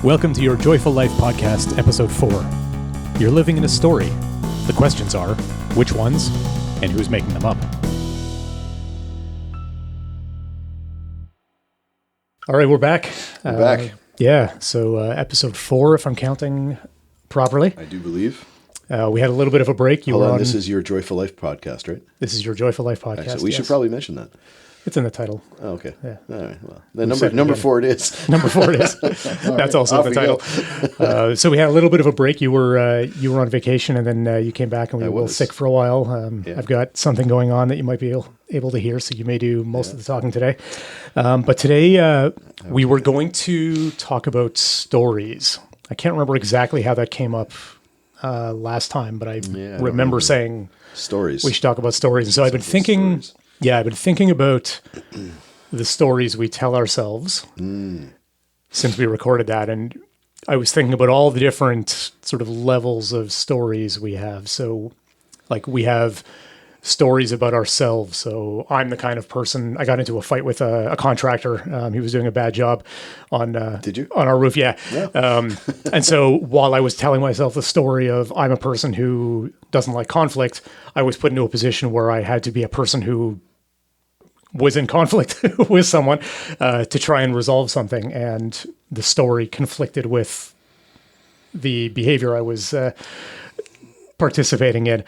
Welcome to your Joyful Life Podcast, Episode 4. You're living in a story. The questions are, which ones, and who's making them up? All right, we're back. We're back. Yeah, so Episode 4, if I'm counting properly. I do believe. We had a little bit of a break. Hold on, this is your Joyful Life Podcast, right? This is your Joyful Life Podcast. Excellent. We should probably mention that. It's in the title. Oh, okay. Yeah. All right. Well, then number 4 it is. Number 4 it is. That's also in the title. So we had a little bit of a break. You were on vacation, and then you came back, and we were a little sick for a while. I've got something going on that you might be able to hear, so you may do most of the talking today. But today we were going to talk about stories. I can't remember exactly how that came up last time, but I remember saying stories. We should talk about stories. And so I've been thinking. Stories. Yeah, I've been thinking about the stories we tell ourselves since we recorded that. And I was thinking about all the different sort of levels of stories we have. So, like, we have stories about ourselves. So I'm the kind of person, I got into a fight with a contractor. He was doing a bad job on Did you? On our roof. Yeah. And so while I was telling myself the story of I'm a person who doesn't like conflict, I was put into a position where I had to be a person who was in conflict with someone to try and resolve something. And the story conflicted with the behavior I was participating in.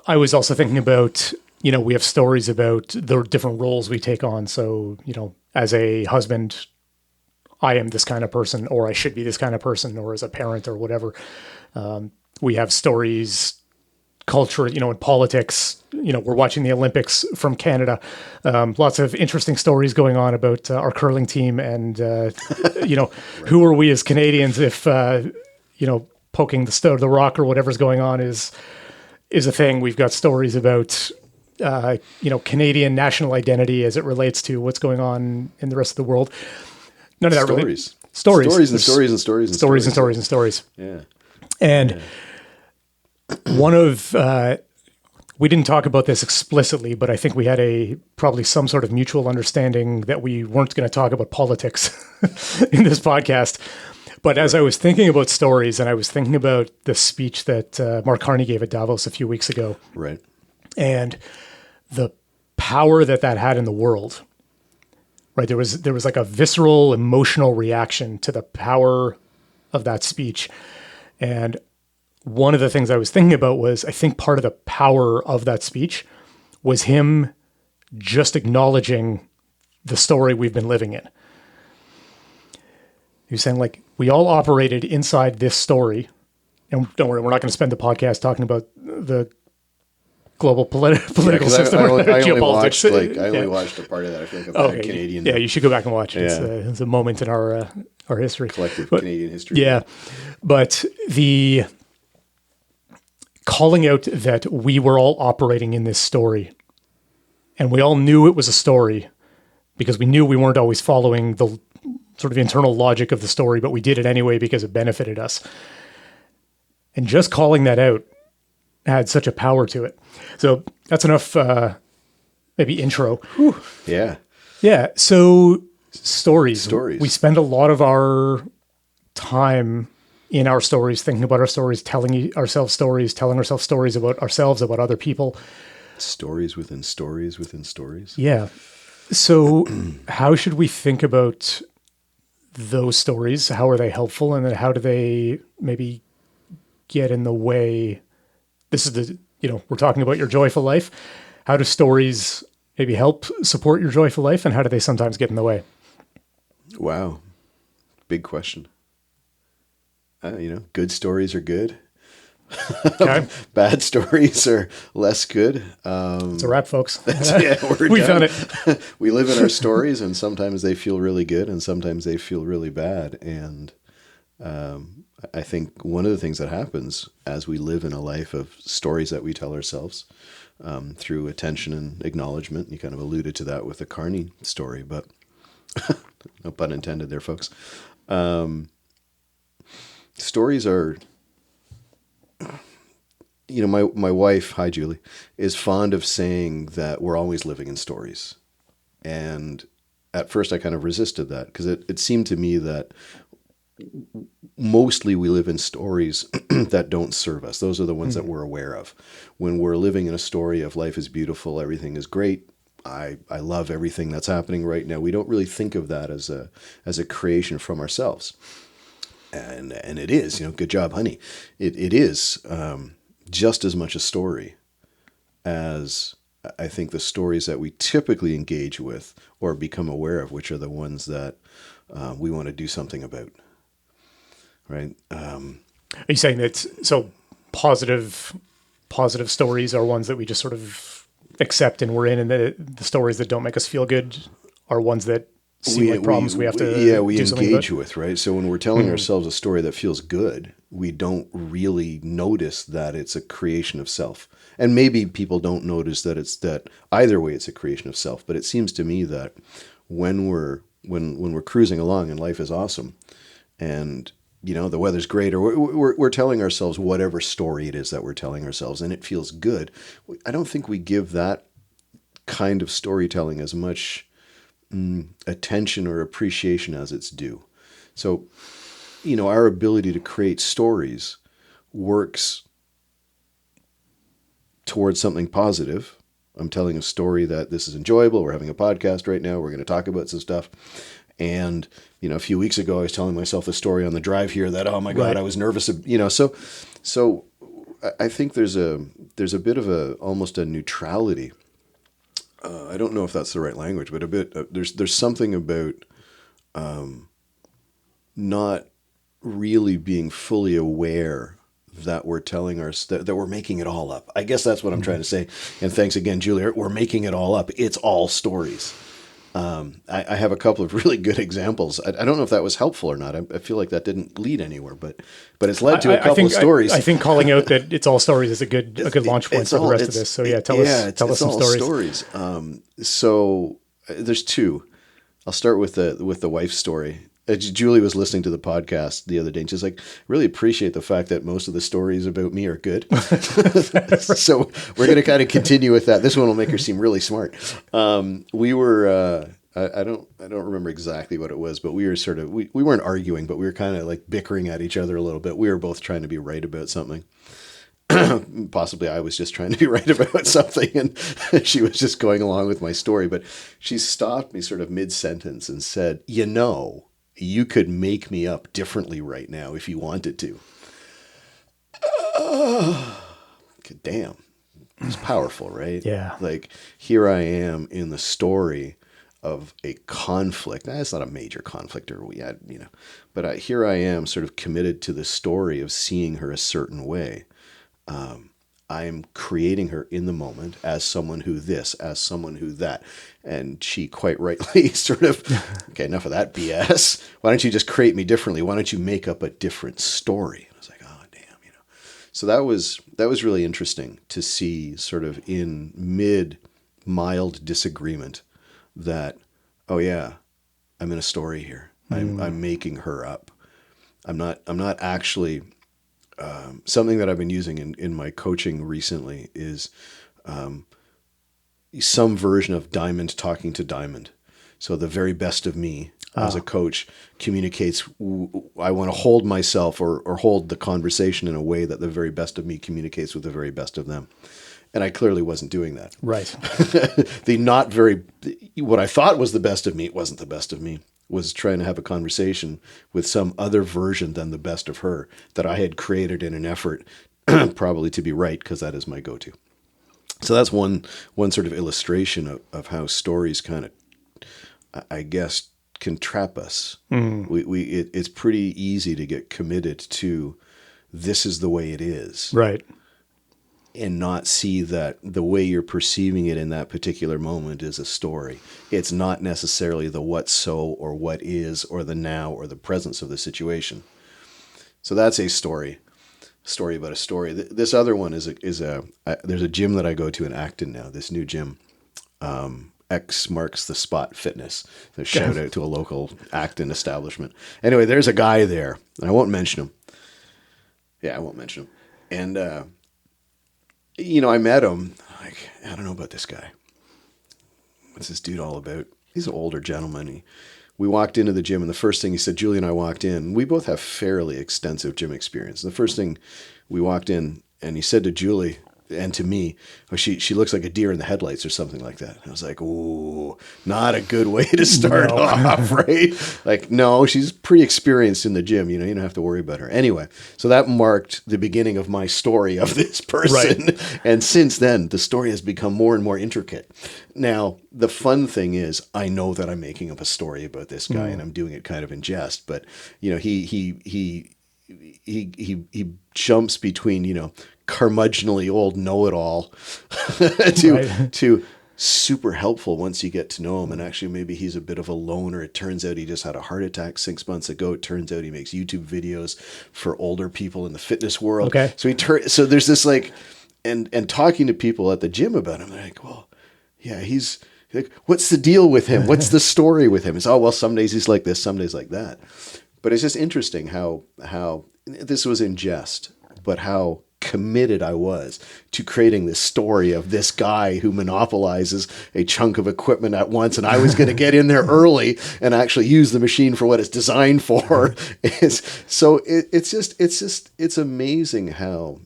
I was also thinking about, we have stories about the different roles we take on. So, as a husband, I am this kind of person, or I should be this kind of person, or as a parent or whatever. We have stories, culture, in politics, we're watching the Olympics from Canada. Lots of interesting stories going on about our curling team and, who are we as Canadians if, poking the rock or whatever's going on is a thing. We've got stories about, Canadian national identity as it relates to what's going on in the rest of the world. None of that really. Stories. Yeah. And one of, we didn't talk about this explicitly, but I think we had probably some sort of mutual understanding that we weren't going to talk about politics in this podcast. But as I was thinking about stories, and I was thinking about the speech that Mark Carney gave at Davos a few weeks ago, right, and the power that had in the world, right? There was like a visceral, emotional reaction to the power of that speech, and one of the things I was thinking about was I think part of the power of that speech was him just acknowledging the story we've been living in. He was saying, like, we all operated inside this story, and don't worry, we're not going to spend the podcast talking about the global political system. I only watched a part of that. I feel like a Canadian. Yeah, you should go back and watch it. It's a moment in our history. Collective Canadian history. Yeah, but the calling out that we were all operating in this story, and we all knew it was a story because we knew we weren't always following the sort of internal logic of the story, but we did it anyway because it benefited us. And just calling that out had such a power to it. So that's enough, maybe intro. Whew. Yeah. Yeah. So stories. We spend a lot of our time in our stories, thinking about our stories, telling ourselves stories about ourselves, about other people. Stories within stories within stories. Yeah. So how should we think about those stories? How are they helpful? And then how do they maybe get in the way? This is we're talking about your joyful life. How do stories maybe help support your joyful life? And how do they sometimes get in the way? Wow. Big question. Good stories are good. Okay. Bad stories are less good. It's a wrap, folks. We've done it. We live in our stories, and sometimes they feel really good, and sometimes they feel really bad. And I think one of the things that happens as we live in a life of stories that we tell ourselves through attention and acknowledgement, you kind of alluded to that with the Carney story, but no pun intended there, folks. Stories are, my wife, hi Julie, is fond of saying that we're always living in stories. And at first I kind of resisted that because it seemed to me that mostly we live in stories that don't serve us. Those are the ones that we're aware of. When we're living in a story of life is beautiful, everything is great, I love everything that's happening right now, we don't really think of that as a creation from ourselves. And it is, good job, honey. It is just as much a story as I think the stories that we typically engage with or become aware of, which are the ones that we want to do something about. Right. Are you saying that so positive stories are ones that we just sort of accept and we're in, and the stories that don't make us feel good are ones that seem like problems we have to we do something engage about? with, right? So when we're telling ourselves a story that feels good, we don't really notice that it's a creation of self. And maybe people don't notice that it's that either way it's a creation of self. But it seems to me that when we're cruising along and life is awesome, and the weather's great, or we're telling ourselves whatever story it is that we're telling ourselves, and it feels good. I don't think we give that kind of storytelling as much attention or appreciation as it's due. So, our ability to create stories works towards something positive. I'm telling a story that this is enjoyable. We're having a podcast right now. We're going to talk about some stuff. And, a few weeks ago, I was telling myself a story on the drive here that, oh my God, Right. I was nervous. So I think there's a bit of almost a neutrality. I don't know if that's the right language, but a bit, there's something about, not really being fully aware that we're telling that we're making it all up. I guess that's what I'm trying to say. And thanks again, Julia. We're making it all up. It's all stories. I have a couple of really good examples. I don't know if that was helpful or not. I feel like that didn't lead anywhere, but it's led to a couple of stories. I think calling out that it's all stories is a good launch point for the rest of this. So yeah, tell us some all stories. So there's two. I'll start with the wife's story. Julie was listening to the podcast the other day, and she's like, "Really appreciate the fact that most of the stories about me are good." So we're going to kind of continue with that. This one will make her seem really smart. We were. I don't remember exactly what it was, but we were we weren't arguing, but we were kind of like bickering at each other a little bit. We were both trying to be right about something. Possibly I was just trying to be right about something, and she was just going along with my story. But she stopped me sort of mid-sentence and said, you could make me up differently right now if you wanted to. Damn. It's powerful, right? Yeah. Like, here I am in the story of a conflict. It's not a major conflict, or we had, but here I am sort of committed to the story of seeing her a certain way. I'm creating her in the moment as someone who this, as someone who that. And she quite rightly sort of, okay, enough of that BS. Why don't you just create me differently? Why don't you make up a different story? I was like, oh, damn, So that was really interesting to see sort of in mild disagreement that, oh yeah, I'm in a story here. I'm making her up. I'm not actually. Something that I've been using in my coaching recently is some version of diamond talking to diamond. So the very best of me as a coach communicates. I want to hold myself or hold the conversation in a way that the very best of me communicates with the very best of them. And I clearly wasn't doing that. Right. What I thought was the best of me, it wasn't the best of me, was trying to have a conversation with some other version than the best of her that I had created in an effort probably to be right, because that is my go-to. So that's one sort of illustration of how stories kind of, I guess, can trap us. It's pretty easy to get committed to this is the way it is. Right. And not see that the way you're perceiving it in that particular moment is a story. It's not necessarily the what so or what is or the now or the presence of the situation. So that's a story about a story. This other one is there's a gym that I go to in Acton now, this new gym. X marks the spot fitness. So shout out to a local Acton establishment. Anyway, there's a guy there. I won't mention him. Yeah, I won't mention him. And, I met him. Like, I don't know about this guy. What's this dude all about? He's an older gentleman. we walked into the gym, and the first thing he said, Julie and I walked in. We both have fairly extensive gym experience. The first thing we walked in, and he said to Julie and to me, oh, she looks like a deer in the headlights or something like that. And I was like, ooh, not a good way to start No. off, right? Like, no, she's pretty experienced in the gym. You don't have to worry about her. Anyway, so that marked the beginning of my story of this person. Right. And since then, the story has become more and more intricate. Now, the fun thing is, I know that I'm making up a story about this guy, and I'm doing it kind of in jest. But he jumps between curmudgeonly old know-it-all to super helpful once you get to know him. And actually, maybe he's a bit of a loner. It turns out he just had a heart attack 6 months ago. It turns out he makes YouTube videos for older people in the fitness world. Okay. So there's this and talking to people at the gym about him, they're like, well, yeah, he's like, what's the deal with him? What's the story with him? It's, oh, well, some days he's like this, some days like that. But it's just interesting how this was in jest, but how committed I was to creating this story of this guy who monopolizes a chunk of equipment at once. And I was going to get in there early and actually use the machine for what it's designed for. It's amazing how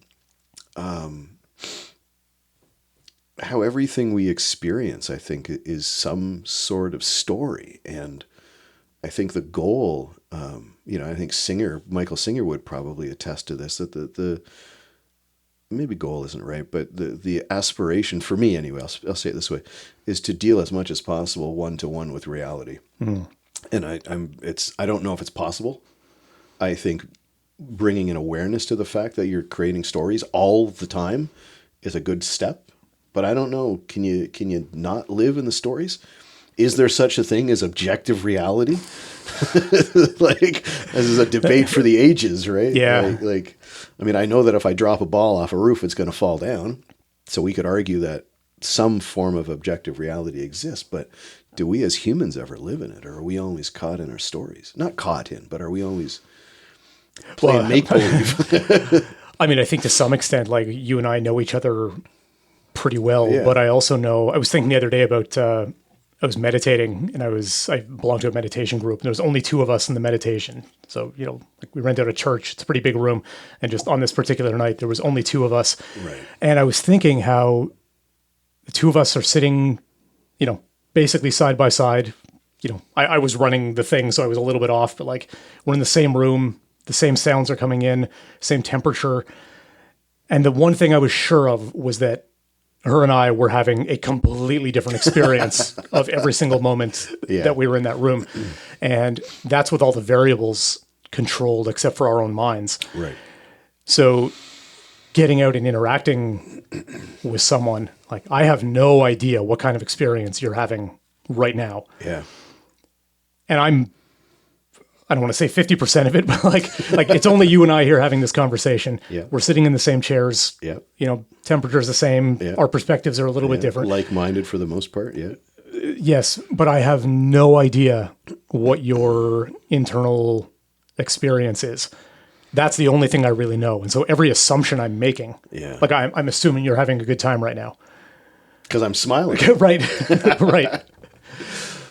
everything we experience, I think, is some sort of story. And I think the goal, I think Michael Singer would probably attest to this, that the maybe goal isn't right, but the aspiration for me anyway, I'll say it this way, is to deal as much as possible one-to-one with reality. And I don't know if it's possible. I think bringing an awareness to the fact that you're creating stories all the time is a good step, but I don't know, can you not live in the stories? Is there such a thing as objective reality? Like, this is a debate for the ages, right? Yeah. I know that if I drop a ball off a roof, it's going to fall down. So we could argue that some form of objective reality exists, but do we as humans ever live in it? Or are we always caught in our stories? Not caught in, but are we always playing make-believe? I think to some extent, like, you and I know each other pretty well, Yeah. but I also know, I was thinking the other day about, I was meditating, and I belonged to a meditation group, and there was only two of us in the meditation. So, we rent out a church, it's a pretty big room. And just on this particular night, there was only two of us. Right. And I was thinking how the two of us are sitting, basically side by side. I was running the thing, so I was a little bit off, but like, we're in the same room, the same sounds are coming in, same temperature. And the one thing I was sure of was that her and I were having a completely different experience of every single moment that we were in that room. And that's with all the variables controlled except for our own minds. Right. So getting out and interacting with someone, like, I have no idea what kind of experience you're having right now. Yeah. And I don't want to say 50% of it, but like it's only you and I here having this conversation. Yeah. We're sitting in the same chairs. Yeah. Temperature's the same. Yeah. Our perspectives are a little bit different. Like-minded for the most part, yeah. Yes, but I have no idea what your internal experience is. That's the only thing I really know. And so every assumption I'm making, like, I'm assuming you're having a good time right now. Because I'm smiling. Right.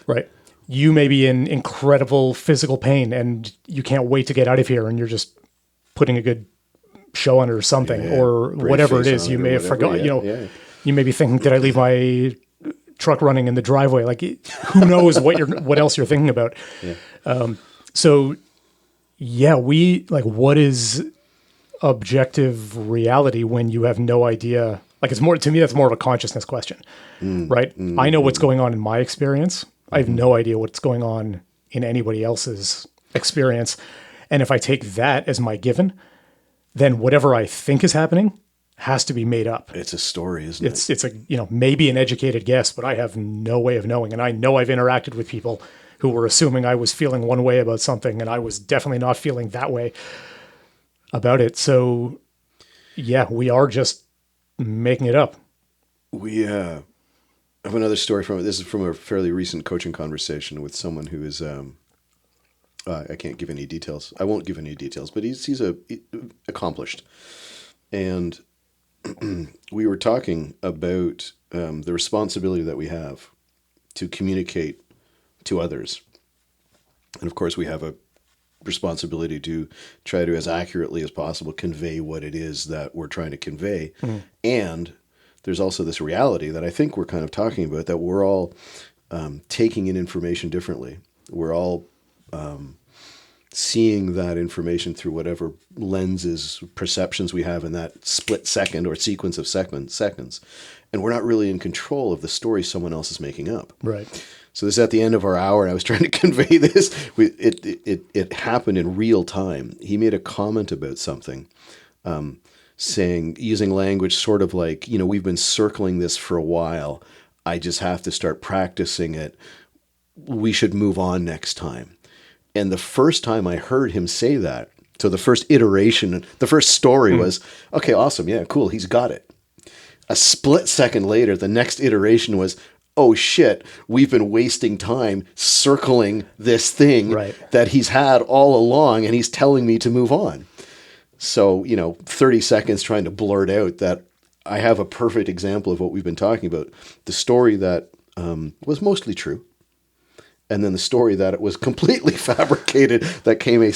Right. You may be in incredible physical pain and you can't wait to get out of here, and you're just putting a good show on it or something, or Brave whatever it face is. on You it or may have whatever. forgotten, you may be thinking, did I leave my truck running in the driveway? Like, who knows what else you're thinking about? What is objective reality when you have no idea? Like, it's more, to me, that's more of a consciousness question, right? I know what's going on in my experience. I have no idea what's going on in anybody else's experience. And if I take that as my given, then whatever I think is happening has to be made up. It's a story, isn't it? It's maybe an educated guess, but I have no way of knowing. And I know I've interacted with people who were assuming I was feeling one way about something, and I was definitely not feeling that way about it. So yeah, we are just making it up. We have another story this is from a fairly recent coaching conversation with someone who is, I can't give any details. I won't give any details, but he's accomplished. And we were talking about the responsibility that we have to communicate to others And of course, we have a responsibility to try to, as accurately as possible, convey what it is that we're trying to convey. And there's also this reality that I think we're kind of talking about, that we're all taking in information differently. We're all seeing that information through whatever lenses, perceptions we have in that split second or sequence of seconds. And we're not really in control of the story someone else is making up. Right. So this is at the end of our hour, and I was trying to convey this. It happened in real time. He made a comment about something, saying, using language sort of like, we've been circling this for a while. I just have to start practicing it. We should move on next time. And the first time I heard him say that, so the first iteration, the first story was, okay, awesome. Yeah, cool. He's got it. A split second later, the next iteration was, oh shit, we've been wasting time circling this thing that he's had all along, and he's telling me to move on. So, 30 seconds trying to blurt out that I have a perfect example of what we've been talking about. The story that was mostly true, and then the story that it was completely fabricated that came a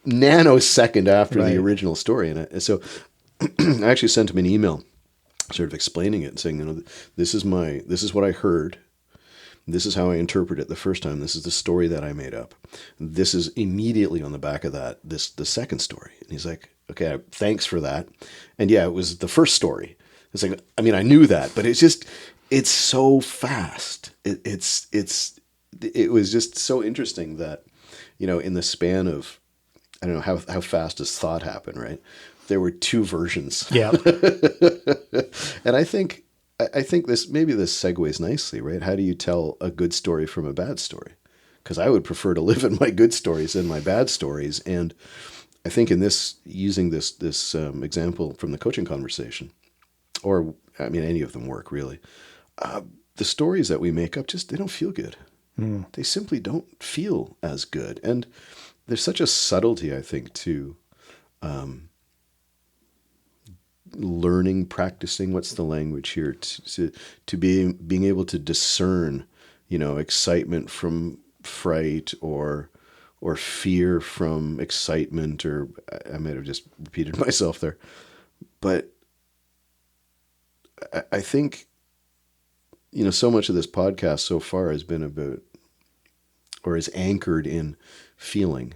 nanosecond after the original story. And so I actually sent him an email sort of explaining it and saying, this is what I heard. This is how I interpret it the first time. This is the story that I made up. This is immediately on the back of that, the second story. And he's like, okay, thanks for that. And yeah, it was the first story. It's like, I knew that, but it's so fast. It was just so interesting that, in the span of, I don't know how fast does thought happen, right? There were two versions. Yeah. And I think this segues nicely, right? How do you tell a good story from a bad story? Because I would prefer to live in my good stories than my bad stories. And I think in using this example from the coaching conversation, or any of them work really. The stories that we make up they don't feel good. They simply don't feel as good. And there's such a subtlety, I think, to learning, practicing, what's the language here, to being able to discern, excitement from fright, or fear from excitement, or I might have just repeated myself there. But I think, so much of this podcast so far has been about, or is anchored in feeling,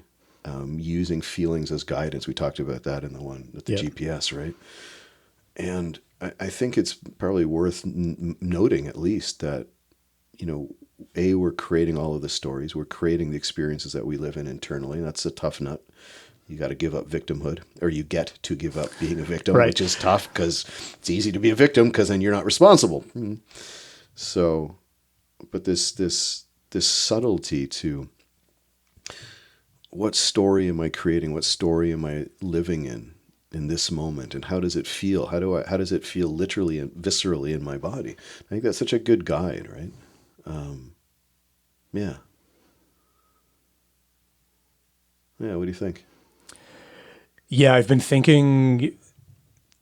using feelings as guidance. We talked about that in the one with the GPS, right? And I think it's probably worth noting, at least, that, we're creating all of the stories. We're creating the experiences that we live in internally. And that's a tough nut. You got to give up victimhood, or you get to give up being a victim, which is tough because it's easy to be a victim because then you're not responsible. So, but this subtlety to what story am I creating? What story am I living in this moment? And how does it feel? How does it feel literally and viscerally in my body? I think that's such a good guide, right? Yeah. Yeah. What do you think? Yeah, I've been thinking.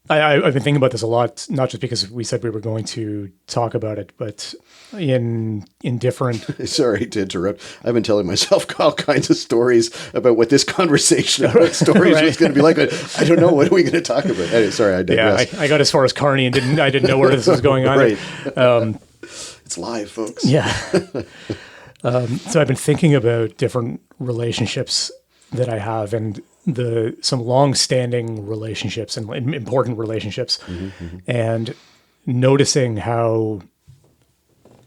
I've been thinking about this a lot, not just because we said we were going to talk about it, but in different. Sorry to interrupt. I've been telling myself all kinds of stories about what this conversation about stories was going to be like. I don't know. What are we going to talk about? Anyway, sorry, I digress. Yeah, I got as far as Carney and I didn't know where this was going on. Right. It's live, folks. Yeah. So I've been thinking about different relationships that I have, and some long-standing relationships and important relationships, and noticing how,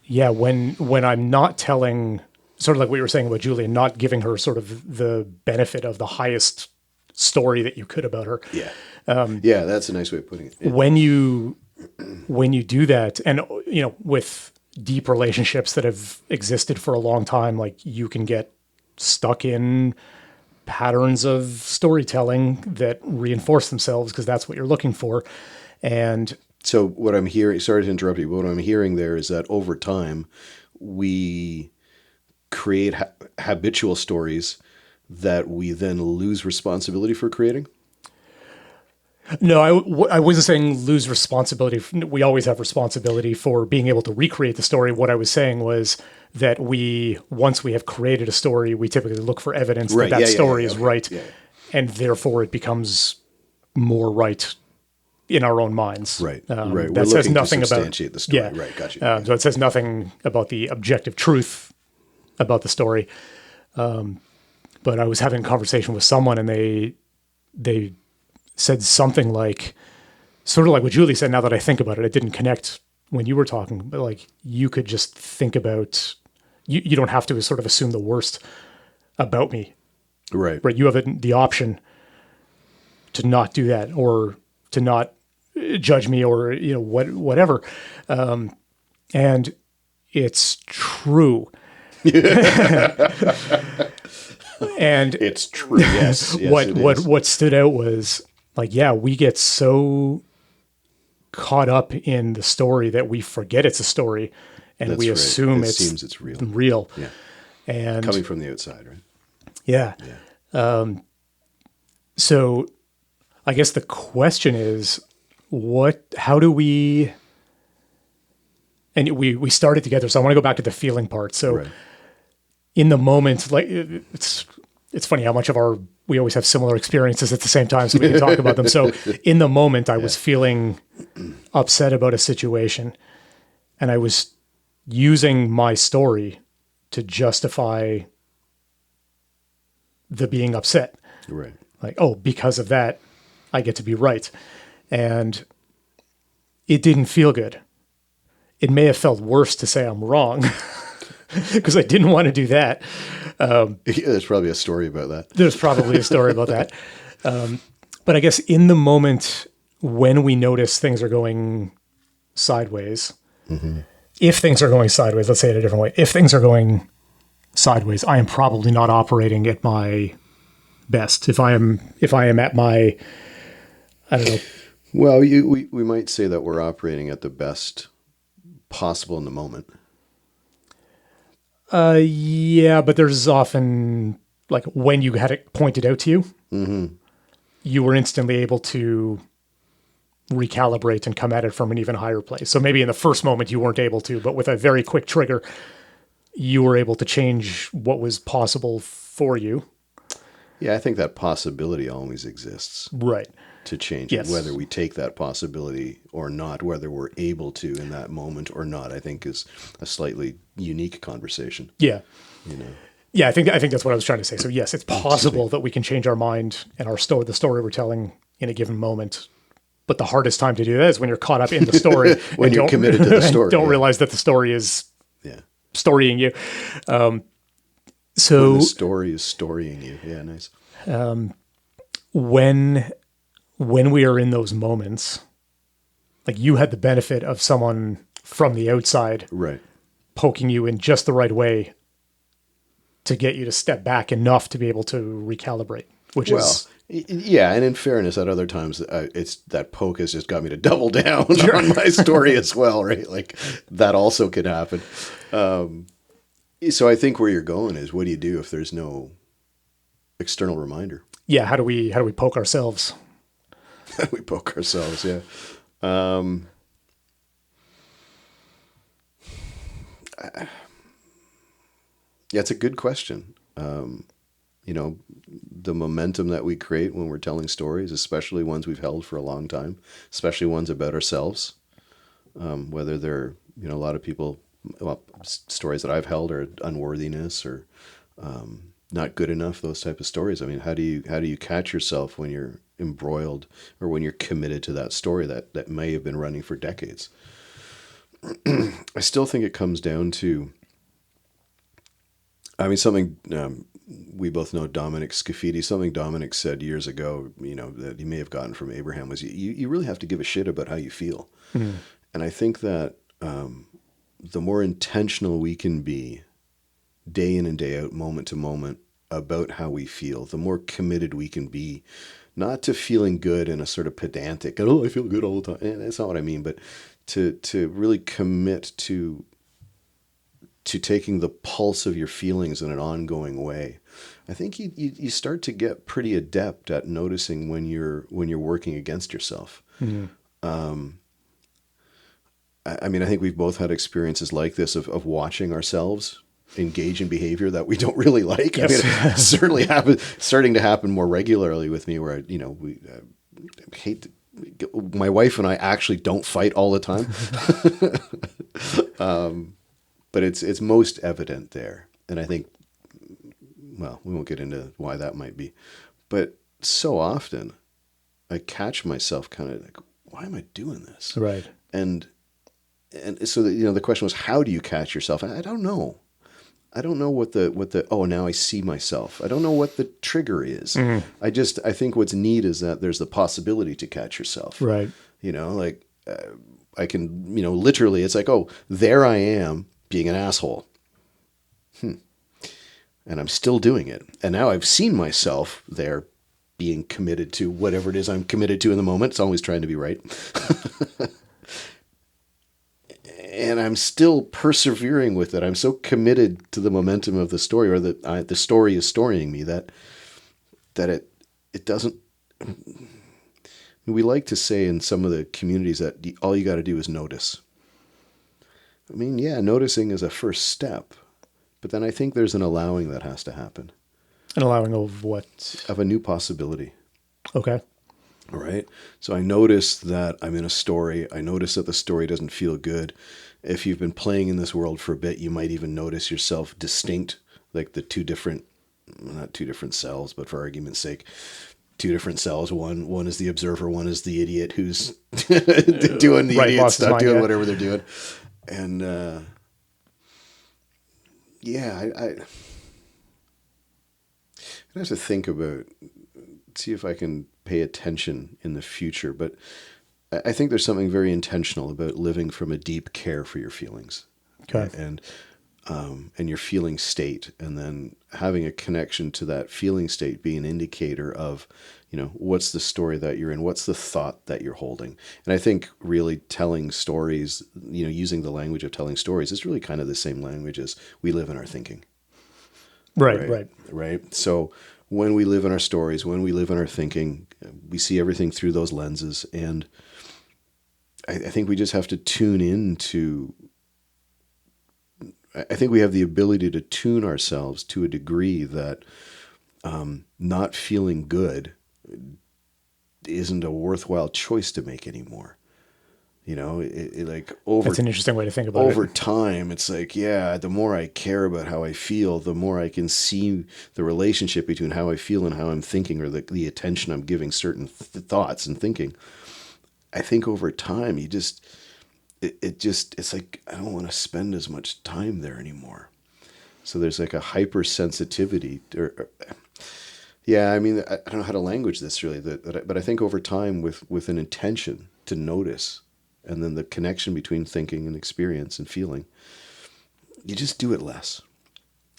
when I'm not telling, sort of like what you were saying about Julie, and not giving her sort of the benefit of the highest story that you could about her. Yeah. That's a nice way of putting it. Yeah. When you do that, and with deep relationships that have existed for a long time, like, you can get stuck in patterns of storytelling that reinforce themselves because that's what you're looking for. And so what I'm hearing, sorry to interrupt you, but what I'm hearing there is that over time we create habitual stories that we then lose responsibility for creating. No, I wasn't saying lose responsibility. We always have responsibility for being able to recreate the story. What I was saying was that once we have created a story, we typically look for evidence Right. that Yeah, story yeah, is okay. right. Yeah. And therefore it becomes more right in our own minds. Right. Right. That We're says looking to nothing about, substantiate the story. yeah. Right. Gotcha. So it says nothing about the objective truth about the story. But I was having a conversation with someone and they said something like, sort of like what Julie said, now that I think about it, it didn't connect when you were talking, but like you could just think about, you don't have to sort of assume the worst about me, Right. right? You have the option to not do that or to not judge me or, whatever. And it's true. And It's true. Yes. Yes, it is. what stood out was like, yeah, we get so caught up in the story that we forget it's a story and That's we right. assume It it's seems it's real. real. Yeah. And Coming from the outside, right? yeah. Yeah. So I guess the question is how do we, and we started together. So I want to go back to the feeling part. So Right. in the moment, like it's funny how much of we always have similar experiences at the same time, so we can talk about them. So in the moment, I was feeling upset about a situation, and I was using my story to justify the being upset. Right. Like, oh, because of that, I get to be right. And it didn't feel good. It may have felt worse to say I'm wrong because I didn't want to do that. Yeah, there's probably a story about that. There's probably a story about that. But I guess in the moment when we notice things are going sideways, if things are going sideways, let's say it a different way. If things are going sideways, I am probably not operating at my best. If I am at my, I don't know. Well, we might say that we're operating at the best possible in the moment. Yeah, but there's often like when you had it pointed out to you, you were instantly able to recalibrate and come at it from an even higher place. So maybe in the first moment you weren't able to, but with a very quick trigger, you were able to change what was possible for you. Yeah, I think that possibility always exists Right. to change Yes. it. Whether we take that possibility or not, whether we're able to in that moment or not, I think is a slightly unique conversation. Yeah. You know, Yeah, I think that's what I was trying to say. So yes, it's possible that we can change our mind and the story we're telling in a given moment. But the hardest time to do that is when you're caught up in the story. When and you're don't- committed to the and story, Don't yeah. realize that the story is yeah. storying you. When So the story is storying you. Yeah, nice. when we are in those moments, like you had the benefit of someone from the outside Right. poking you in just the right way to get you to step back enough to be able to recalibrate, which Well, is yeah, and in fairness, at other times, it's that poke has just got me to double down on my story as well, right? Like that also could happen. So I think where you're going is, what do you do if there's no external reminder? yeah. How do we poke ourselves? We poke ourselves, yeah. Yeah, it's a good question. The momentum that we create when we're telling stories, especially ones we've held for a long time, especially ones about ourselves, whether they're, a lot of people, stories that I've held are unworthiness or not good enough, those type of stories. I mean, how do you catch yourself when you're embroiled or when you're committed to that story that may have been running for decades? I still think it comes down to, something we both know, Dominic Scafidi, something Dominic said years ago, that he may have gotten from Abraham, was you really have to give a shit about how you feel. Mm. And I think that the more intentional we can be day in and day out, moment to moment, about how we feel, the more committed we can be, not to feeling good in a sort of pedantic, I feel good all the time. And that's not what I mean, but to really commit to taking the pulse of your feelings in an ongoing way. I think you start to get pretty adept at noticing when you're working against yourself. Mm-hmm. I mean, I think we've both had experiences like this of watching ourselves engage in behavior that we don't really like. Yes. I mean, it certainly starting to happen more regularly with me where, we hate my wife and I actually don't fight all the time. But it's most evident there. And I think, well, we won't get into why that might be, but so often I catch myself kind of like, why am I doing this? Right. And so the question was, how do you catch yourself? I don't know. I don't know what the oh, now I see myself. I don't know what the trigger is. Mm-hmm. I think what's neat is that there's the possibility to catch yourself. Right. I can, literally, it's like, oh, there I am being an asshole. And I'm still doing it. And now I've seen myself there being committed to whatever it is I'm committed to in the moment. It's always trying to be right. And I'm still persevering with it. I'm so committed to the momentum of the story, or that the story is storying me, that it doesn't. We like to say in some of the communities that all you got to do is notice. I mean, yeah, noticing is a first step, but then I think there's an allowing that has to happen. An allowing of what? Of a new possibility. Okay. All right. So I notice that I'm in a story. I notice that the story doesn't feel good. If you've been playing in this world for a bit, you might even notice yourself distinct, like the not two different selves, but for argument's sake, two different selves. One is the observer, one is the idiot who's doing the idiot stuff, doing whatever they're doing. And I have to think about, see if I can pay attention in the future. But I think there's something very intentional about living from a deep care for your feelings. Okay. And your feeling state, and then having a connection to that feeling state be an indicator of, what's the story that you're in, what's the thought that you're holding. And I think really telling stories, using the language of telling stories is really kind of the same language as we live in our thinking. Right. So when we live in our stories, when we live in our thinking, we see everything through those lenses. And I think we just have to tune into, I think we have the ability to tune ourselves to a degree that not feeling good isn't a worthwhile choice to make anymore. That's an interesting way to think about it. Over time, it's like, yeah, the more I care about how I feel, the more I can see the relationship between how I feel and how I'm thinking, or the attention I'm giving certain thoughts and thinking. I think over time, it's like, I don't want to spend as much time there anymore. So there's like a hypersensitivity. I mean, I don't know how to language this really, but I think over time with an intention to notice, and then the connection between thinking and experience and feeling, you just do it less.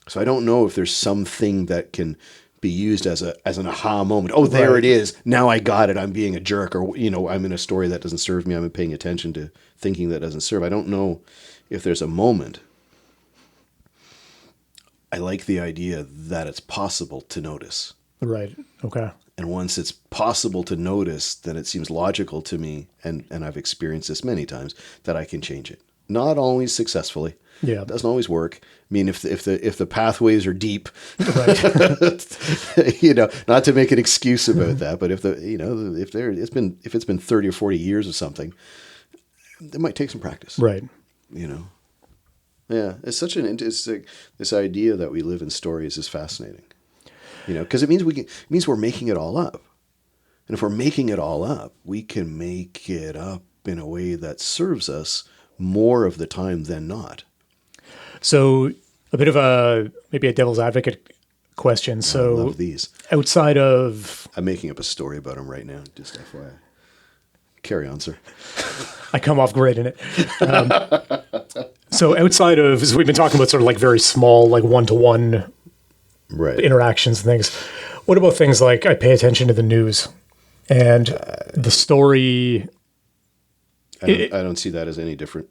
So I don't know if there's something that can be used as an aha moment. Oh, there it is. Now I got it. I'm being a jerk, or I'm in a story that doesn't serve me. I'm paying attention to thinking that doesn't serve. I don't know if there's a moment. I like the idea that it's possible to notice. Right. Okay. And once it's possible to notice, then it seems logical to me, and I've experienced this many times, that I can change it. Not always successfully. Yeah. It doesn't always work. I mean, if the pathways are deep, right. Not to make an excuse about that, but if it's been 30 or 40 years of something, it might take some practice. Right. Yeah. It's this idea that we live in stories is fascinating. Because it means we're making it all up. And if we're making it all up, we can make it up in a way that serves us more of the time than not. So a bit of maybe a devil's advocate question. So I love these. Outside of... I'm making up a story about them right now, just FYI. Carry on, sir. I come off great in it. So outside of... So we've been talking about sort of like very small, like one-to-one interactions and things. What about things like I pay attention to the news and the story? I don't see that as any different.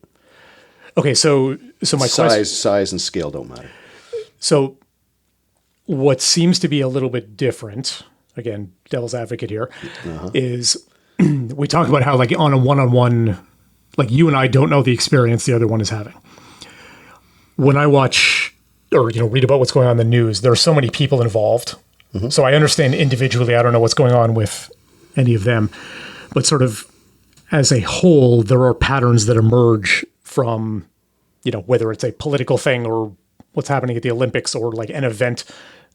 Okay, so my question... Size and scale don't matter. So what seems to be a little bit different, again, devil's advocate here, is we talk about how like on a one-on-one like you and I don't know the experience the other one is having. When I watch or read about what's going on in the news, there are so many people involved. So I understand individually, I don't know what's going on with any of them, but sort of as a whole, there are patterns that emerge from, whether it's a political thing or what's happening at the Olympics or like an event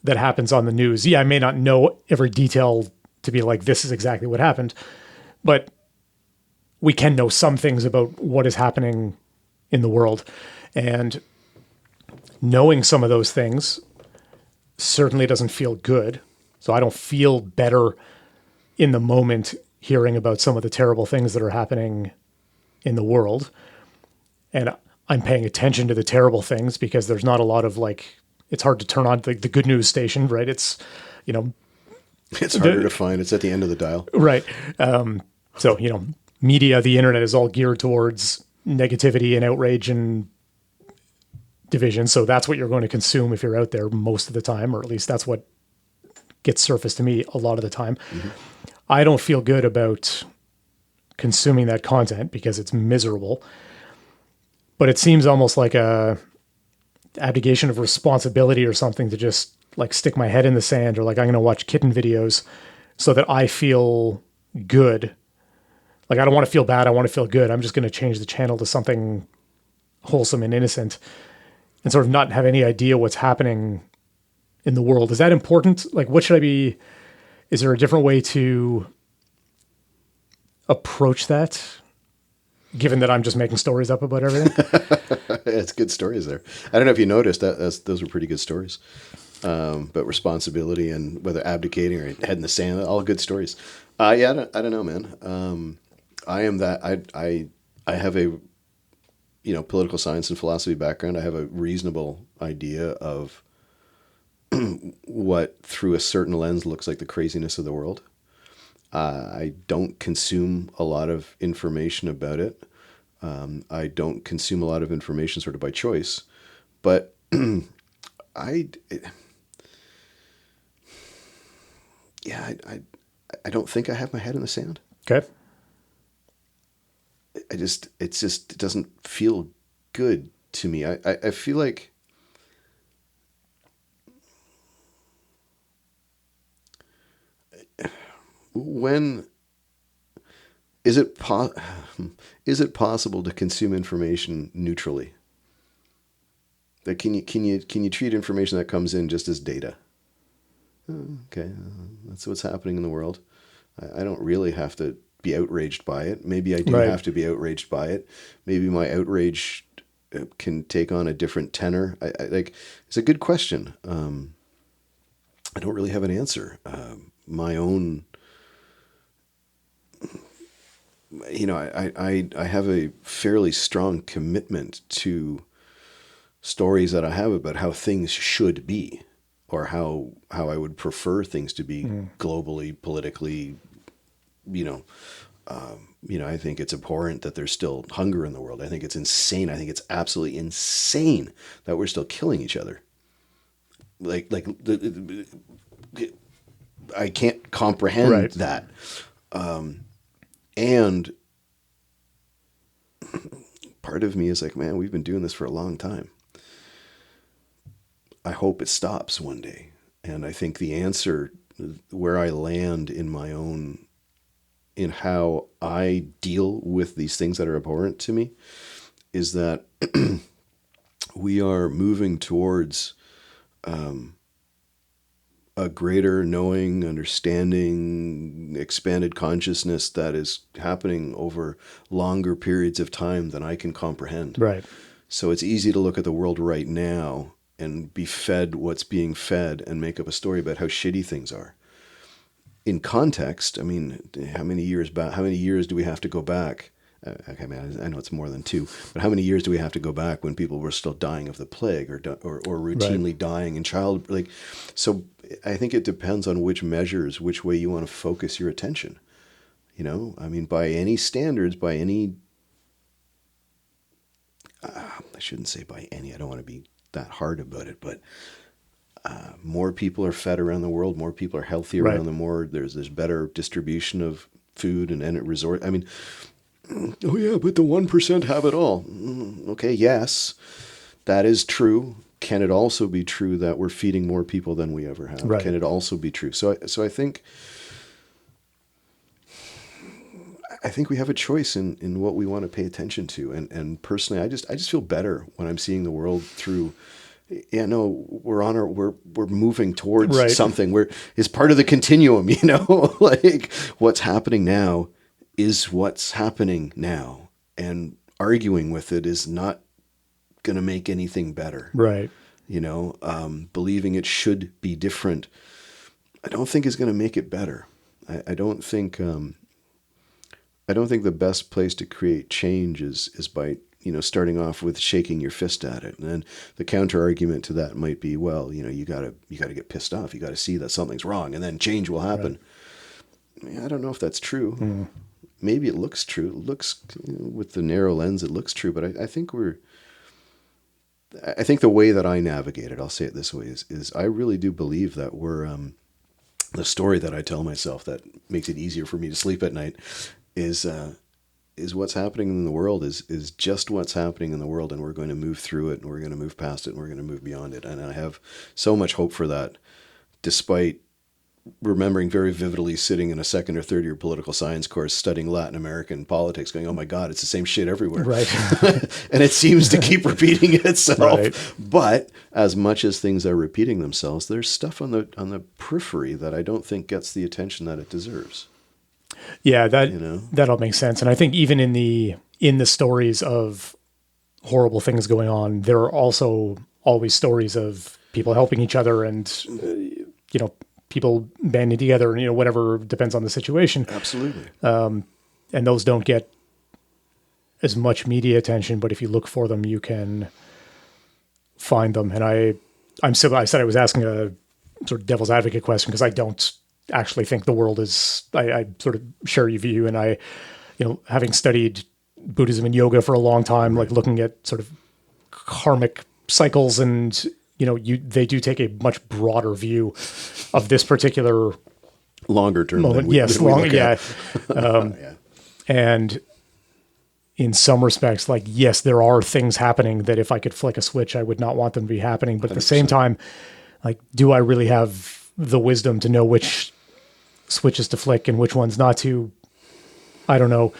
that happens on the news. Yeah, I may not know every detail to be like, this is exactly what happened, but we can know some things about what is happening in the world. And knowing some of those things certainly doesn't feel good. So I don't feel better in the moment hearing about some of the terrible things that are happening in the world. And I'm paying attention to the terrible things because there's not a lot of it's hard to turn on the good news station, right? It's, It's harder to find. It's at the end of the dial. right. So, media, the internet is all geared towards negativity and outrage and division. So that's what you're going to consume if you're out there most of the time, or at least that's what gets surfaced to me a lot of the time. I don't feel good about consuming that content because it's miserable, but it seems almost like a abdication of responsibility or something to just stick my head in the sand, or I'm going to watch kitten videos so that I feel good. I don't want to feel bad. I want to feel good. I'm just going to change the channel to something wholesome and innocent and sort of not have any idea what's happening in the world. Is that important? What should I be, is there a different way to approach that, given that I'm just making stories up about everything? It's good stories there. I don't know if you noticed those were pretty good stories. But responsibility and whether abdicating or head in the sand, all good stories. Yeah, I don't know, man. I am that, I have a, political science and philosophy background. I have a reasonable idea of what through a certain lens looks like the craziness of the world. I don't consume a lot of information about it. I don't consume a lot of information sort of by choice, but I don't think I have my head in the sand. Okay. It doesn't feel good to me. I feel like is it possible to consume information neutrally? Can you treat information that comes in just as data? Okay, that's what's happening in the world. I don't really have to be outraged by it. Maybe I do have to be outraged by it. Maybe my outrage can take on a different tenor. It's a good question. I don't really have an answer. My own, I have a fairly strong commitment to stories that I have about how things should be, or how I would prefer things to be globally, politically. I think it's abhorrent that there's still hunger in the world. I think it's insane. I think it's absolutely insane that we're still killing each other. I can't comprehend that. And part of me is like, man, we've been doing this for a long time. I hope it stops one day. And I think the answer, where I land in my own, in how I deal with these things that are abhorrent to me, is that we are moving towards a greater knowing, understanding, expanded consciousness that is happening over longer periods of time than I can comprehend. Right. So it's easy to look at the world right now and be fed what's being fed and make up a story about how shitty things are. In context, I mean, how many years do we have to go back? I know it's more than 2, but how many years do we have to go back when people were still dying of the plague or routinely dying in child? So I think it depends on which way you want to focus your attention. By any standards, I shouldn't say by any, I don't want to be that hard about it, but more people are fed around the world, more people are healthy around the world. There's better distribution of food and resort. oh yeah, but the 1% have it all. Okay, yes, that is true. Can it also be true that we're feeding more people than we ever have? Right. Can it also be true? So I think we have a choice in what we want to pay attention to. And personally, I just feel better when I'm seeing the world through. Yeah, no, we're moving towards Right. something. It's part of the continuum, you know. Like what's happening now is what's happening now, and arguing with it is not going to make anything better. Right. You know, believing it should be different, I don't think is going to make it better. I don't think. I don't think the best place to create change is by, you know, starting off with shaking your fist at it. And then the counter argument to that might be, well, you know, you gotta get pissed off. You gotta see that something's wrong, and then change will happen. Right. I don't know if that's true. Maybe it looks true. It looks, with the narrow lens, it looks true. But I think I think the way that I navigate it, I'll say it this way, is I really do believe that we're, the story that I tell myself that makes it easier for me to sleep at night is what's happening in the world is just what's happening in the world, and we're going to move through it, and we're going to move past it, and we're going to move beyond it. And I have so much hope for that, despite remembering very vividly sitting in a second or third year political science course studying Latin American politics, going, oh my God, it's the same shit everywhere. Right. And it seems to keep repeating itself. Right. But as much as things are repeating themselves, there's stuff on the periphery that I don't think gets the attention that it deserves. Yeah, know? that all makes sense. And I think even in the stories of horrible things going on, there are also always stories of people helping each other and you know, people banding together, and, you know, whatever, depends on the situation. Absolutely. And those don't get as much media attention, but if you look for them, you can find them. And I said I was asking a sort of devil's advocate question, because I don't actually think the world is, I sort of share your view, and I, you know, having studied Buddhism and yoga for a long time, like looking at sort of karmic cycles, and, you know, they do take a much broader view of this particular longer term moment. Yeah. Yeah. And in some respects, like, yes, there are things happening that if I could flick a switch, I would not want them to be happening. But at the same time, like, do I really have the wisdom to know which switches to flick and which ones not to? I don't know.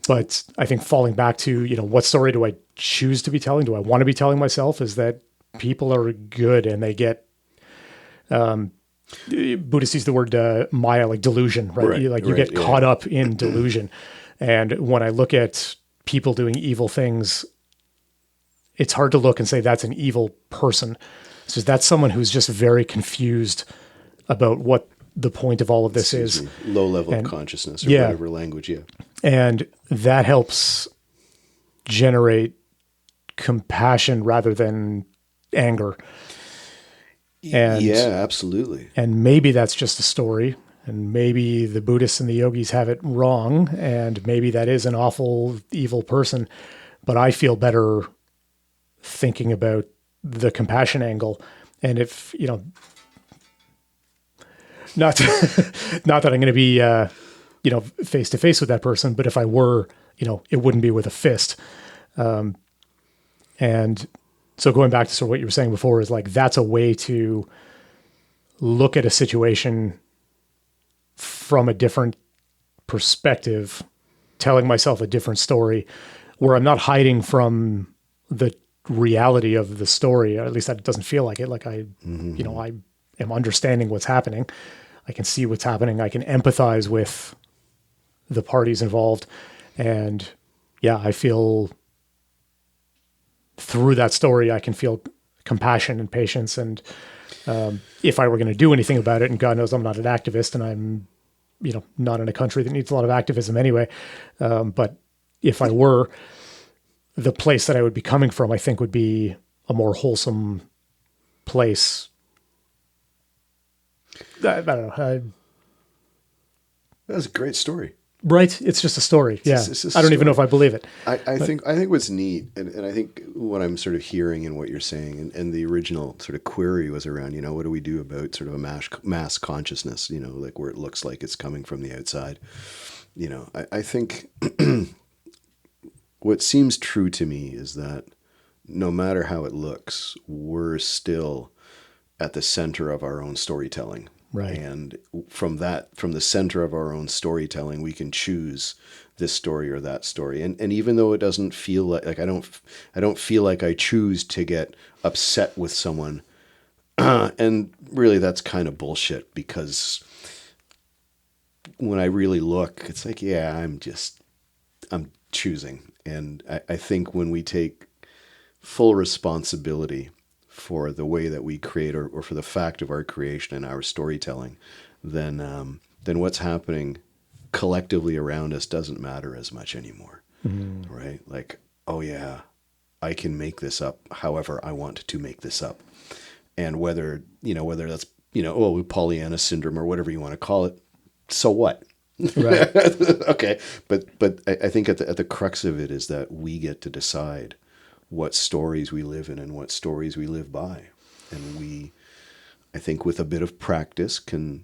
But I think falling back to, you know, what story do I choose to be telling? Do I want to be telling myself? Is that people are good, and they get, Buddhists use the word Maya, like delusion, right? You get caught up in delusion. And when I look at people doing evil things, it's hard to look and say that's an evil person. So that's someone who's just very confused about what the point of all of this is. Low level of consciousness, or whatever language, And that helps generate compassion rather than anger. And yeah, absolutely. And maybe that's just a story, and maybe the Buddhists and the yogis have it wrong, and maybe that is an awful, evil person. But I feel better thinking about the compassion angle. And if, you know, not that I'm going to be, you know, face to face with that person, but if I were, you know, it wouldn't be with a fist. And so going back to sort of what you were saying before, is like, that's a way to look at a situation from a different perspective, telling myself a different story, where I'm not hiding from the reality of the story, or at least that doesn't feel like it. Like you know, I am understanding what's happening. I can see what's happening. I can empathize with the parties involved. And yeah, I feel through that story, I can feel compassion and patience. And if I were going to do anything about it, and God knows I'm not an activist, and I'm, you know, not in a country that needs a lot of activism anyway. But if I were, the place that I would be coming from, I think, would be a more wholesome place. I don't know. That's a great story. Right? It's just a story. Yeah. It's I don't even know if I believe it. I think what's neat, and I think what I'm sort of hearing in what you're saying, and the original sort of query was around, you know, what do we do about sort of a mass consciousness, you know, like where it looks like it's coming from the outside. You know, I think what seems true to me is that no matter how it looks, we're still at the center of our own storytelling. Right. And from the center of our own storytelling, we can choose this story or that story. And even though it doesn't feel like I don't feel like I choose to get upset with someone. And really that's kind of bullshit, because when I really look, it's like, yeah, I'm choosing. And I think when we take full responsibility for the way that we create, or for the fact of our creation and our storytelling, then what's happening collectively around us doesn't matter as much anymore. Mm-hmm. Right? Like, oh yeah, I can make this up however I want to make this up. And whether that's, Pollyanna syndrome or whatever you want to call it, so what? Right. Okay. But I think at the crux of it is that we get to decide what stories we live in and what stories we live by. And we, I think with a bit of practice, can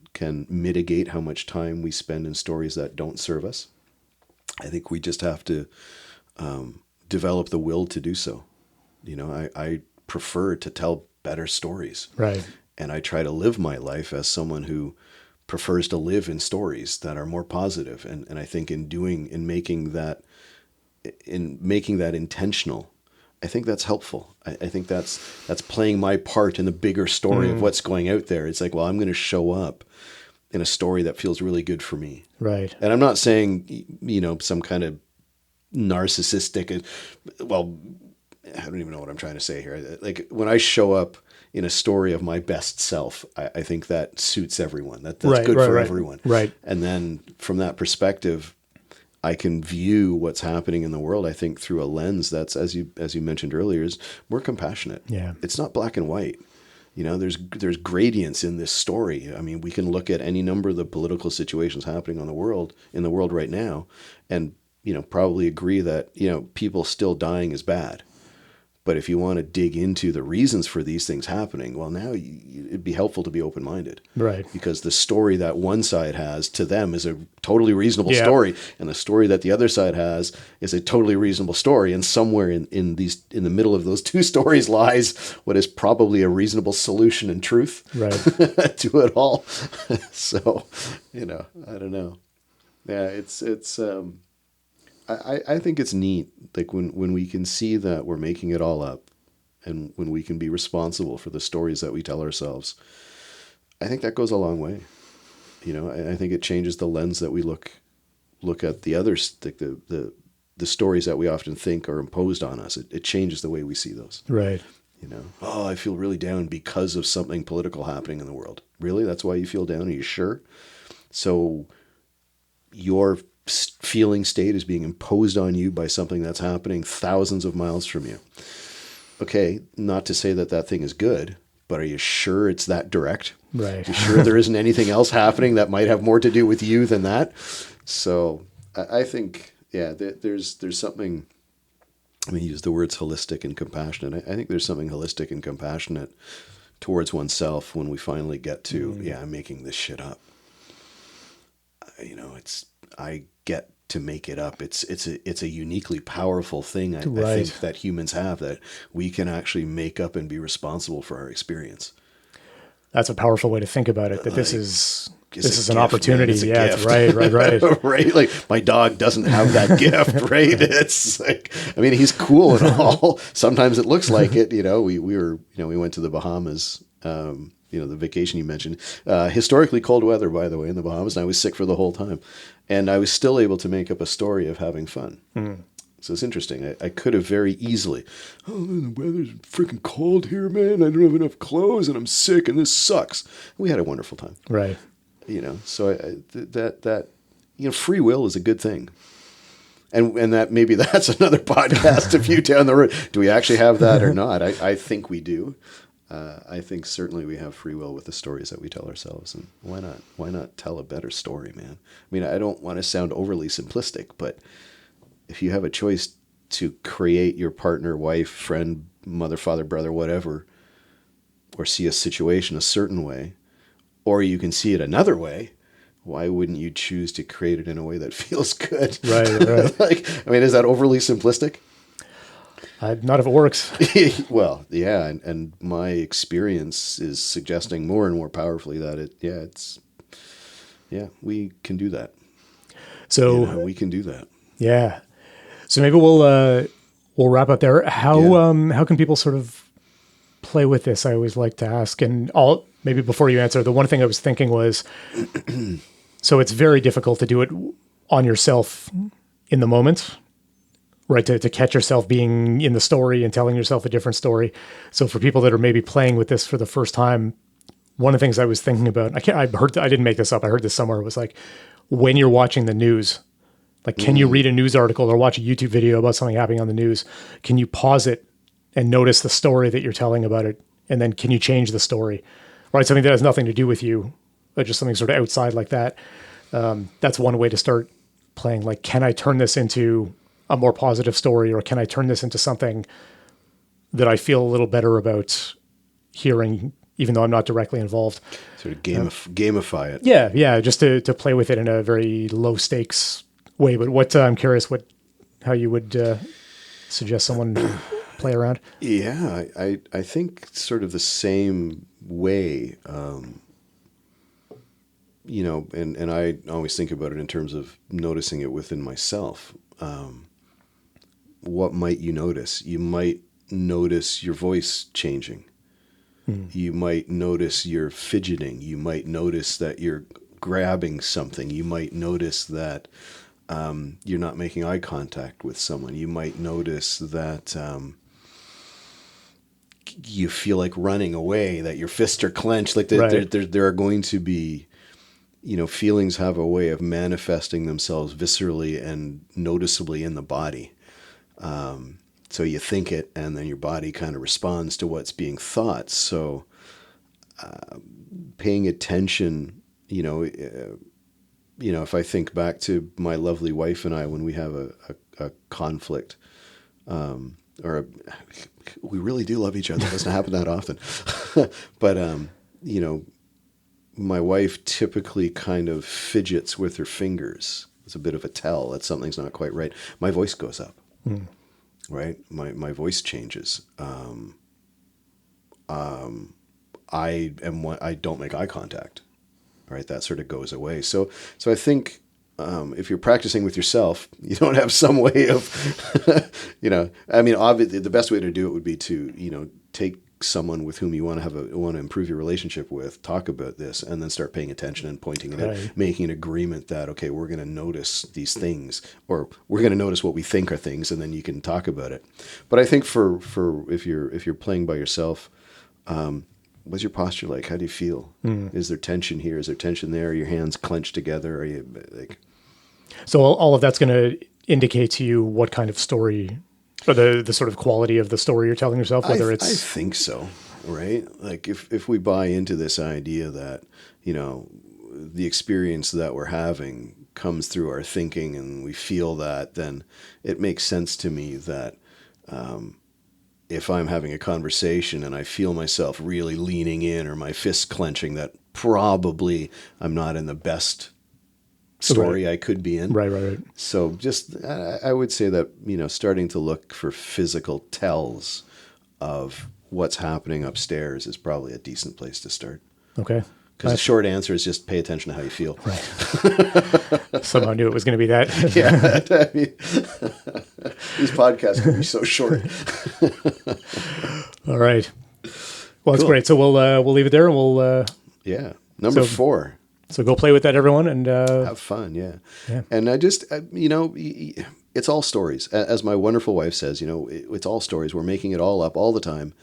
mitigate how much time we spend in stories that don't serve us. I think we just have to develop the will to do so. I prefer to tell better stories. Right. And I try to live my life as someone who prefers to live in stories that are more positive. And I think in making that intentional, I think that's helpful. I think that's playing my part in the bigger story of what's going out there. It's like, well, I'm going to show up in a story that feels really good for me. Right. And I'm not saying, some kind of narcissistic, well, I don't even know what I'm trying to say here. Like when I show up in a story of my best self, I think that suits everyone. That's right, good right, for right. everyone. Right. And then from that perspective, I can view what's happening in the world, I think, through a lens that's, as you mentioned earlier, is more compassionate. Yeah. It's not black and white. There's gradients in this story. I mean, we can look at any number of the political situations happening in the world right now, and probably agree that people still dying is bad. But if you want to dig into the reasons for these things happening, well, now it'd be helpful to be open-minded. Right. Because the story that one side has to them is a totally reasonable Yeah. story, and the story that the other side has is a totally reasonable story. And somewhere in the middle of those two stories lies what is probably a reasonable solution and truth Right. to it all. So, I don't know. Yeah, it's I think it's neat, like when we can see that we're making it all up, and when we can be responsible for the stories that we tell ourselves. I think that goes a long way. I think it changes the lens that we look at the others, like the stories that we often think are imposed on us. It changes the way we see those. Right. Oh, I feel really down because of something political happening in the world. Really? That's why you feel down? Are you sure? So your feeling state is being imposed on you by something that's happening thousands of miles from you. Okay, not to say that thing is good, but are you sure it's that direct? Right. You sure there isn't anything else happening that might have more to do with you than that? So I think, yeah, there's something, I mean, use the words holistic and compassionate. I think there's something holistic and compassionate towards oneself when we finally get to, I'm making this shit up. I get to make it up. It's a uniquely powerful thing. I think that humans have, that we can actually make up and be responsible for our experience. That's a powerful way to think about it. That this is an opportunity. Man, yeah, it's right. Right. Like my dog doesn't have that gift, right? It's like, I mean, he's cool and all. Sometimes it looks like it. We went to the Bahamas. The vacation you mentioned, historically cold weather, by the way, in the Bahamas, and I was sick for the whole time. And I was still able to make up a story of having fun. So it's interesting. I could have very easily, the weather's freaking cold here, man. I don't have enough clothes and I'm sick and this sucks. We had a wonderful time. Right. So free will is a good thing. And that maybe that's another podcast a few down the road. Do we actually have that or not? I think we do. I think certainly we have free will with the stories that we tell ourselves, and why not? Why not tell a better story, man? I mean, I don't want to sound overly simplistic, but if you have a choice to create your partner, wife, friend, mother, father, brother, whatever, or see a situation a certain way, or you can see it another way, why wouldn't you choose to create it in a way that feels good? Right. Like, I mean, is that overly simplistic? Not if it works. Well, yeah, and my experience is suggesting more and more powerfully that we can do that. So We can do that. yeah. So maybe we'll wrap up there. How can people sort of play with this? I always like to ask, and maybe before you answer, the one thing I was thinking was, so it's very difficult to do it on yourself in the moment, right? To catch yourself being in the story and telling yourself a different story. So for people that are maybe playing with this for the first time, one of the things I was thinking about, I didn't make this up. I heard this somewhere. It was like, when you're watching the news, like, can you read a news article or watch a YouTube video about something happening on the news? Can you pause it and notice the story that you're telling about it? And then can you change the story, right? Something that has nothing to do with you, but just something sort of outside like that. That's one way to start playing. Like, can I turn this into a more positive story, or can I turn this into something that I feel a little better about hearing, even though I'm not directly involved? Sort of gamify it. Yeah, just to play with it in a very low stakes way. But I'm curious how you would suggest someone play around. Yeah, I think sort of the same way. And I always think about it in terms of noticing it within myself. What might you notice? You might notice your voice changing. You might notice you're fidgeting. You might notice that you're grabbing something. You might notice that you're not making eye contact with someone. You might notice that you feel like running away, that your fists are clenched. Like there are going to be, feelings have a way of manifesting themselves viscerally and noticeably in the body. So you think it, and then your body kind of responds to what's being thought. So paying attention, if I think back to my lovely wife and I, when we have a conflict, we really do love each other. It doesn't happen that often. But, my wife typically kind of fidgets with her fingers. It's a bit of a tell that something's not quite right. My voice goes up. Right? My voice changes. I don't make eye contact. Right? That sort of goes away. So I think if you're practicing with yourself, you don't have some way of, obviously the best way to do it would be to, take someone with whom you want to improve your relationship with, talk about this, and then start paying attention and pointing it out, making an agreement that, okay, we're going to notice these things, or we're going to notice what we think are things, and then you can talk about it. But I think for if you're playing by yourself, what's your posture like? How do you feel? Is there tension here? Is there tension there? Are your hands clenched together? Are you like? So all of that's going to indicate to you what kind of story, or the sort of quality of the story you're telling yourself, whether I think so, right? Like if we buy into this idea that, the experience that we're having comes through our thinking and we feel that, then it makes sense to me that if I'm having a conversation and I feel myself really leaning in or my fists clenching, that probably I'm not in the best story I could be in. Right. So just, I would say that, starting to look for physical tells of what's happening upstairs is probably a decent place to start. Okay. Because the short answer is just pay attention to how you feel. Right. Somehow knew it was going to be that. Yeah. These podcasts can be so short. All right. Well, that's great. So we'll leave it there, and we'll. Yeah. Number 4. So go play with that, everyone, and have fun. Yeah. And I just, it's all stories. As my wonderful wife says, it's all stories. We're making it all up all the time.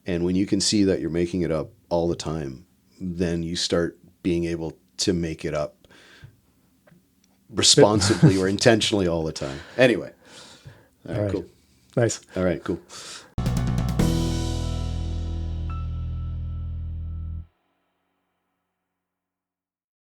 And when you can see that you're making it up all the time, then you start being able to make it up responsibly or intentionally all the time. Anyway. All right, cool. Nice. All right, cool.